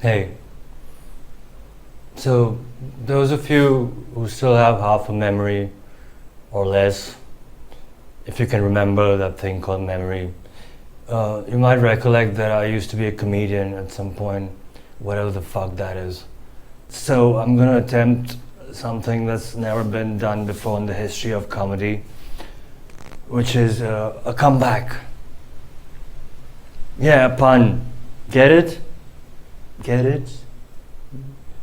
Hey, so those of you who still have half a memory or less, if you can remember that thing called memory, you might recollect that I used to be a comedian at some point, whatever the fuck that is. So I'm gonna attempt something that's never been done before in the history of comedy, which is a comeback. Yeah, a pun. Get it? Get it?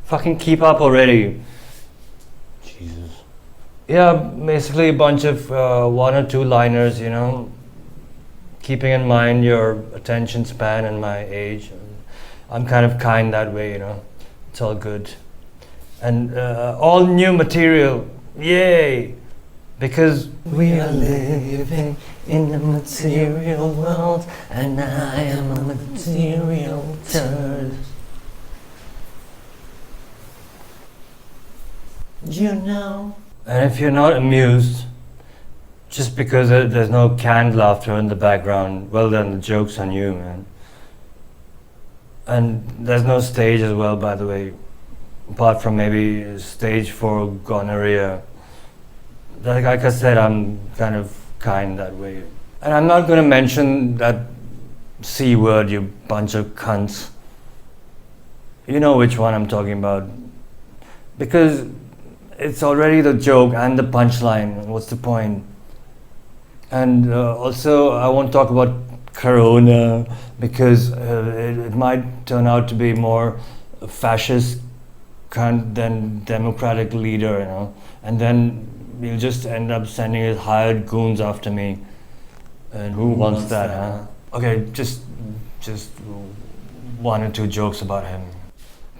Fucking keep up already. Jesus. Yeah, basically a bunch of one or two liners, you know, keeping in mind your attention span and my age. I'm kind of kind that way, you know. It's all good. And all new material. Yay! Because we are living in a material world, and I am a material turd. You know. And if you're not amused, just because there's no canned laughter in the background, well then the joke's on you, man. And there's no stage as well, by the way, apart from maybe stage for gonorrhea. Like I said, I'm kind of kind that way. And I'm not going to mention that C word, you bunch of cunts. You know which one I'm talking about. Because it's already the joke and the punchline. What's the point? And also, I won't talk about Corona because it might turn out to be more fascist cunt than democratic leader, you know. And then you'll just end up sending his hired goons after me. And who wants that, huh? Okay, just one or two jokes about him.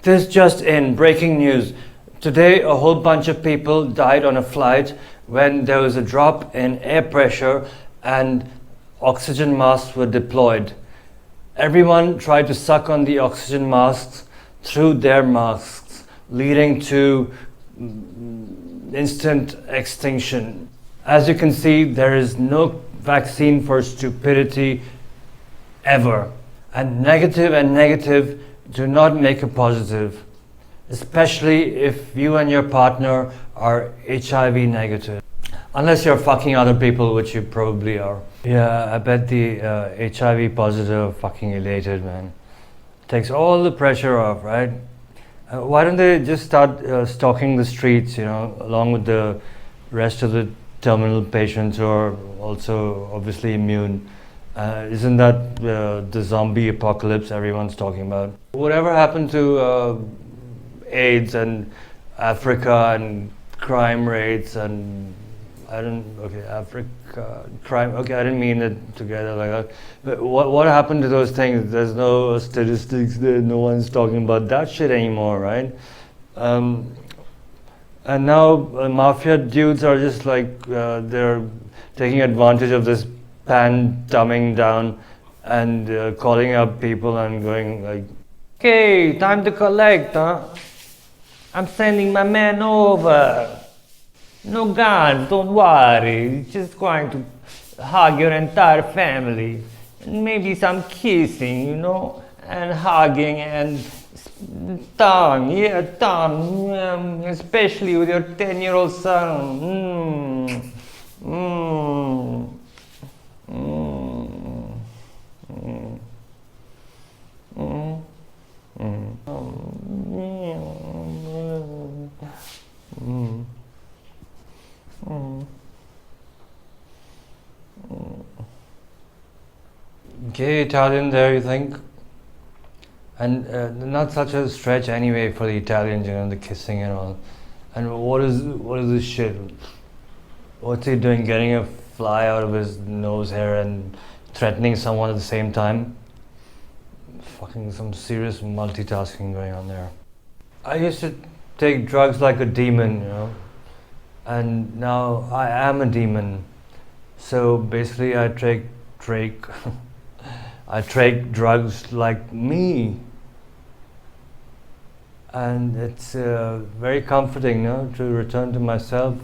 This just in, breaking news. Today, a whole bunch of people died on a flight when there was a drop in air pressure and oxygen masks were deployed. Everyone tried to suck on the oxygen masks through their masks, leading to instant extinction. As you can see, there is no vaccine for stupidity ever. And negative do not make a positive. Especially if you and your partner are HIV negative. Unless you're fucking other people, which you probably are. Yeah, I bet the HIV positive are fucking elated, man. Takes all the pressure off, right? Why don't they just start stalking the streets, you know, along with the rest of the terminal patients who are also obviously immune? Isn't that the zombie apocalypse everyone's talking about? Whatever happened to AIDS and Africa and crime rates and Africa crime, I didn't mean it together like that. But what happened to those things? There's no statistics there, no one's talking about that shit anymore, right? And now mafia dudes are just like, they're taking advantage of this dumbing down and calling up people and going like, okay, time to collect, huh? I'm sending my man over. No gun, don't worry. He's just going to hug your entire family. And maybe some kissing, you know, and hugging and tongue, especially with your 10-year-old son. Gay Italian there, you think? And not such a stretch anyway for the Italians, you know, the kissing and all. And what is this shit? What's he doing, getting a fly out of his nose hair and threatening someone at the same time? Fucking some serious multitasking going on there. I used to take drugs like a demon, you know, and now I am a demon. So basically I take I take drugs like me. And it's very comforting, no, to return to myself.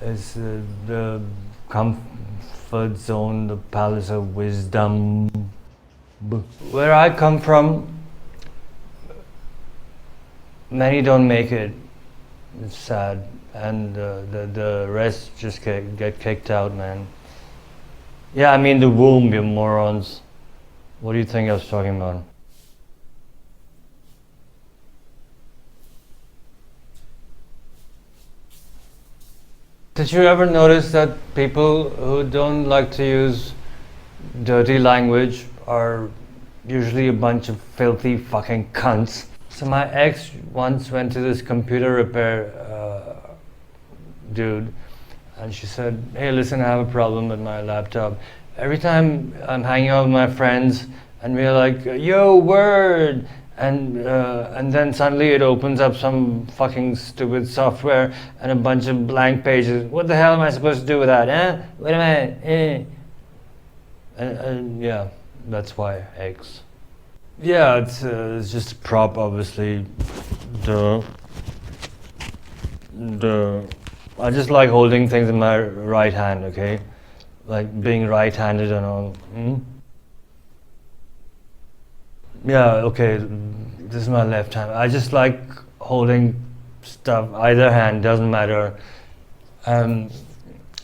It's the comfort zone, the palace of wisdom. Where I come from, many don't make it. It's sad, and the rest just get kicked out, man. Yeah, I mean the womb, you morons. What do you think I was talking about? Did you ever notice that people who don't like to use dirty language are usually a bunch of filthy fucking cunts? So my ex once went to this computer repair dude, and she said, "Hey, listen, I have a problem with my laptop. Every time I'm hanging out with my friends, and we're like, yo, word," and then suddenly it opens up some fucking stupid software and a bunch of blank pages. What the hell am I supposed to do with that? Wait a minute. And yeah, that's why eggs. Yeah, it's just a prop, obviously. I just like holding things in my right hand, okay? Like being right-handed and all. Yeah, okay, this is my left hand. I just like holding stuff, either hand, doesn't matter.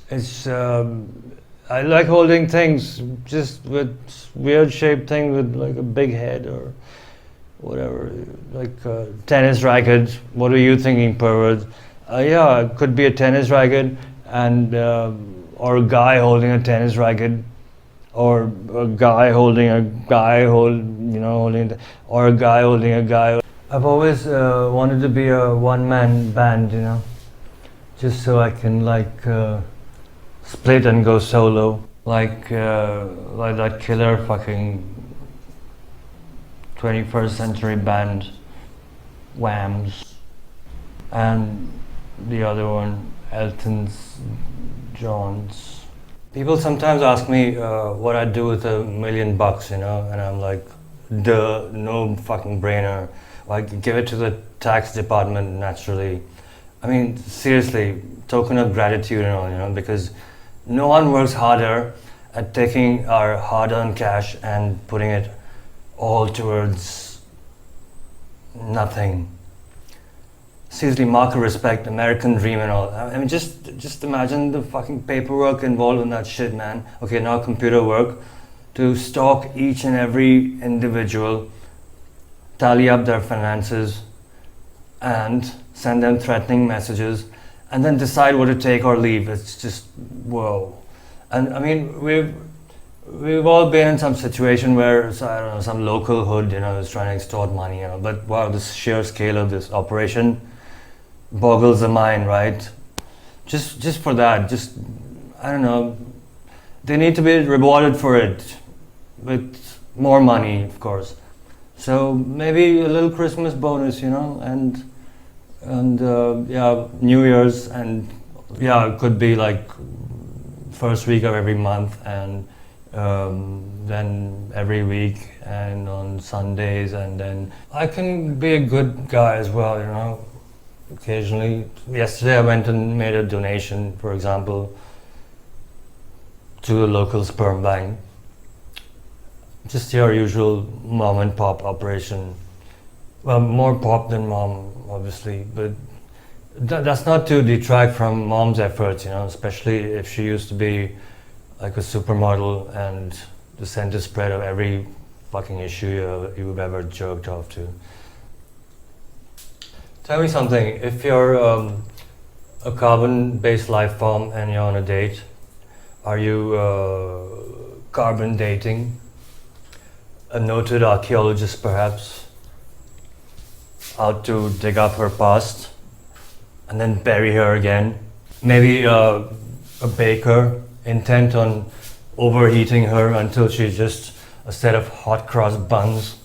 It's I like holding things just with weird shaped thing with like a big head or whatever, like a tennis racket. What are you thinking, pervert? Yeah, it could be a tennis racket and or a guy holding a tennis racket, or a guy holding a guy holding, or a guy holding a guy. I've always wanted to be a one-man band, just so I can like split and go solo, like that killer fucking 21st century band, Wham's, and the other one, Elton's John's. People sometimes ask me what I'd do with $1 million, and I'm like, duh, no fucking brainer. Like, give it to the tax department naturally. I mean, seriously, token of gratitude and all, because no one works harder at taking our hard-earned cash and putting it all towards nothing. Seriously, mark of respect, American dream and all. I mean, just imagine the fucking paperwork involved in that shit, man. Okay, now computer work to stalk each and every individual, tally up their finances, and send them threatening messages, and then decide what to take or leave. It's just, whoa. And I mean, we've all been in some situation where, I don't know, some local hood, is trying to extort money, but wow, the sheer scale of this operation boggles the mind, right? Just for that, I don't know, they need to be rewarded for it with more money, of course. So maybe a little Christmas bonus, and yeah, New Year's, and yeah, it could be like first week of every month, and then every week, and on Sundays, and then I can be a good guy as well, occasionally. Yesterday I went and made a donation, for example, to a local sperm bank. Just your usual mom and pop operation. Well, more pop than mom, obviously, but that's not to detract from mom's efforts, especially if she used to be like a supermodel and the center spread of every fucking issue you've ever jerked off to. Tell me something, if you're a carbon-based life form and you're on a date, are you carbon dating? A noted archaeologist, perhaps, out to dig up her past and then bury her again? Maybe a baker intent on overheating her until she's just a set of hot cross buns.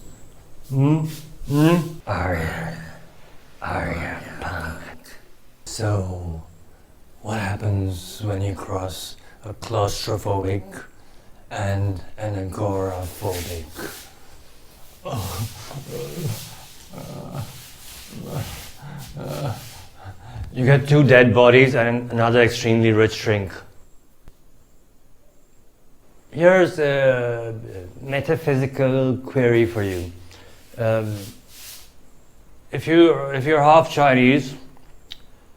Arya punk. So, what happens when you cross a claustrophobic and an agoraphobic? You get two dead bodies and another extremely rich shrink. Here's a metaphysical query for you. Um, if you're half Chinese,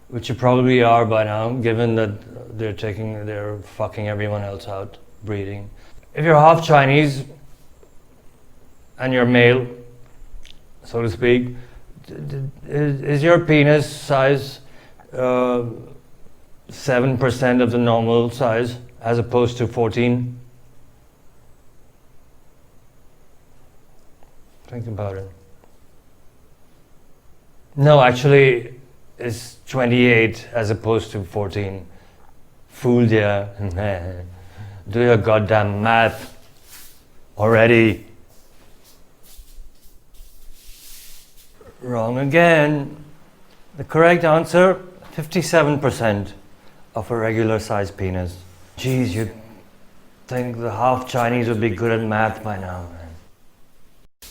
which you probably are by now, given that they're fucking everyone else out, breeding. If you're half Chinese and you're male, so to speak, is your penis size 7% of the normal size as opposed to 14? Think about it. No, actually, it's 28 as opposed to 14. Fooled ya. Do your goddamn math already. Wrong again. The correct answer, 57% of a regular sized penis. Geez, you'd think the half Chinese would be good at math by now, man.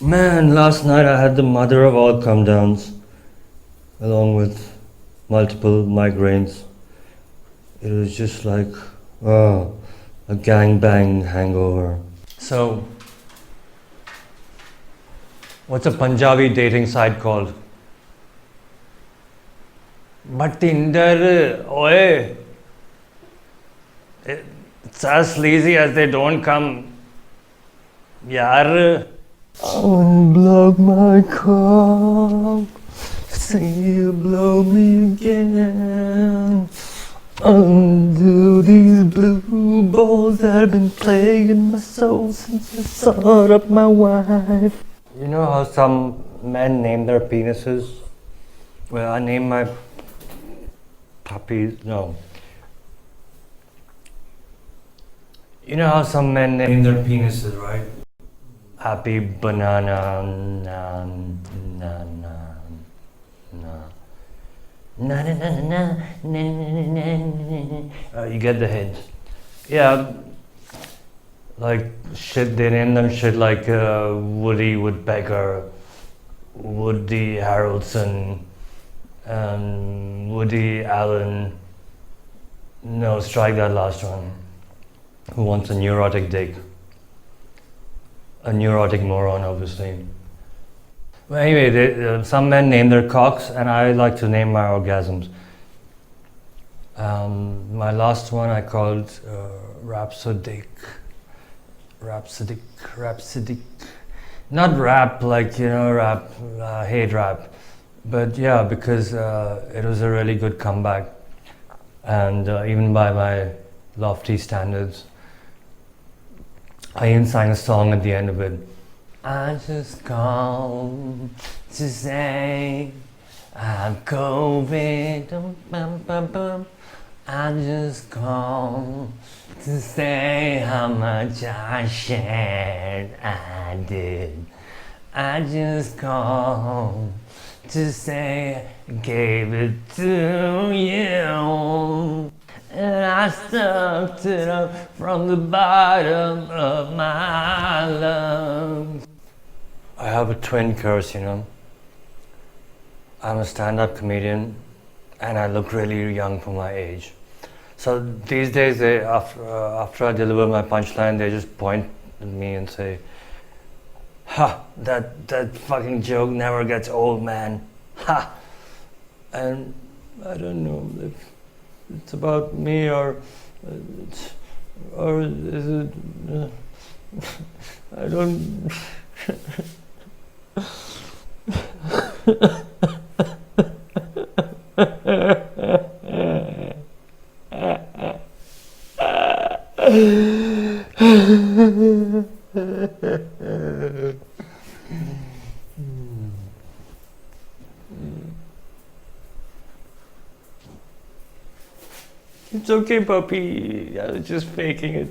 Man, last night I had the mother of all come downs, along with multiple migraines. It was just like, a gangbang hangover. So, what's a Punjabi dating site called? But Tinder, oye, it's as sleazy as they don't come. Yaar. Unblock my cock, say you blow me again. Undo these blue balls that have been plaguing my soul since I sought up my wife. You know how some men name their penises? Well, I name my puppies, no. You know how some men name their penises, right? Happy banana, na na na na. Na na na na na na na. You get the hint. Yeah, like shit. They name them shit like Woody Woodpecker, Woody Harrelson, Woody Allen. No, strike that last one. Who wants a neurotic dick? A neurotic moron, obviously. Well, anyway, some men name their cocks, and I like to name my orgasms. My last one I called rhapsodic. Not rap like, rap, hate rap. But yeah, because it was a really good comeback. And even by my lofty standards, I even sang a song at the end of it. I just called to say I'm COVID. I just called to say how much I shared. I did. I just called to say I gave it to you. And I sucked it up from the bottom of my lungs. I have a twin curse, I'm a stand-up comedian and I look really young for my age. So these days, after I deliver my punchline, they just point at me and say, "Ha, that fucking joke never gets old, man. Ha!" And I don't know if it's about me or is it? I don't. It's okay, puppy. I was just faking it.